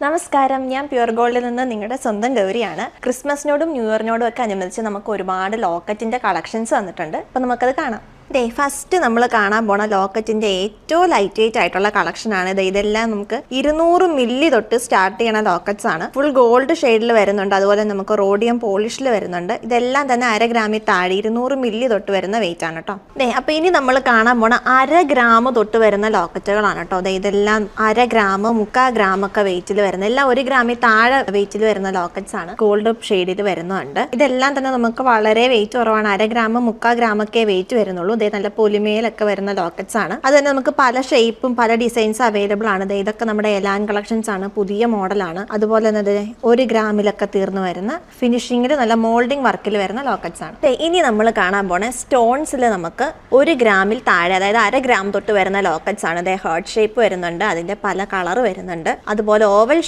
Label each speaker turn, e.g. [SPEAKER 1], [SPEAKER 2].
[SPEAKER 1] നമസ്കാരം, ഞാൻ പ്യുർ ഗോൾഡിൽ നിന്ന് നിങ്ങളുടെ സ്വന്തം ഗൗരിയാണ്. ക്രിസ്മസിനോടും ന്യൂ ഇയറിനോടും ഒക്കെ അനുബന്ധിച്ച് നമുക്ക് ഒരുപാട് ലോക്കറ്റിന്റെ കളക്ഷൻസ് വന്നിട്ടുണ്ട്. അപ്പോൾ നമുക്കത് കാണാം. ഫസ്റ്റ് നമ്മൾ കാണാൻ പോണ ലോക്കറ്റിന്റെ ഏറ്റവും ലൈറ്റ് വെയിറ്റ് ആയിട്ടുള്ള കളക്ഷനാണ്. ഇതെല്ലാം നമുക്ക് 200 മില്ലി തൊട്ട് സ്റ്റാർട്ട് ചെയ്യണ ലോക്കറ്റ്സ് ആണ്. ഫുൾ ഗോൾഡ് ഷെയ്ഡിൽ വരുന്നുണ്ട്, അതുപോലെ നമുക്ക് റോഡിയം പോളിഷിൽ വരുന്നുണ്ട്. ഇതെല്ലാം തന്നെ 1/2 ഗ്രാമിൽ താഴെ 200 മില്ലി തൊട്ട് വരുന്ന വെയിറ്റ് ആണ് കേട്ടോ. അപ്പൊ ഇനി നമ്മൾ കാണാൻ പോണ 1/2 ഗ്രാം തൊട്ട് വരുന്ന ലോക്കറ്റുകളാണ് കേട്ടോ. ഇതെല്ലാം 1/2 ഗ്രാം 3/4 ഗ്രാം ഒക്കെ വെയിറ്റിൽ വരുന്ന, എല്ലാം 1 ഗ്രാമിൽ താഴെ വെയിറ്റിൽ വരുന്ന ലോക്കറ്റ്സ് ആണ്. ഗോൾഡ് ഷെയ്ഡിൽ വരുന്നുണ്ട്. ഇതെല്ലാം തന്നെ നമുക്ക് വളരെ വെയിറ്റ് കുറവാണ്. 1/2 ഗ്രാം 3/4 ഗ്രാം ഒക്കെ വെയിറ്റ് വരുന്നുള്ളൂ. നല്ല പൊലിമയിലൊക്കെ വരുന്ന ലോക്കറ്റ്സ് ആണ്. അത് തന്നെ നമുക്ക് പല ഷേപ്പും പല ഡിസൈൻസ് അവൈലബിൾ ആണ്. ഇതൊക്കെ നമ്മുടെ എലാൻ കളക്ഷൻസ് ആണ്, പുതിയ മോഡലാണ്. അതുപോലെ തന്നെ 1 ഗ്രാമിലൊക്കെ തീർന്നു വരുന്ന ഫിനിഷിംഗിൽ നല്ല മോൾഡിംഗ് വർക്കിൽ വരുന്ന ലോക്കറ്റ്സ് ആണ്. ഇനി നമ്മൾ കാണാൻ പോണ സ്റ്റോൺസിൽ നമുക്ക് 1 ഗ്രാമിൽ താഴെ, അതായത് 1/2 ഗ്രാം തൊട്ട് വരുന്ന ലോക്കറ്റ്സ് ആണ്. ഹാർട്ട് ഷേപ്പ് വരുന്നുണ്ട്, അതിന്റെ പല കളർ വരുന്നുണ്ട്. അതുപോലെ ഓവൽ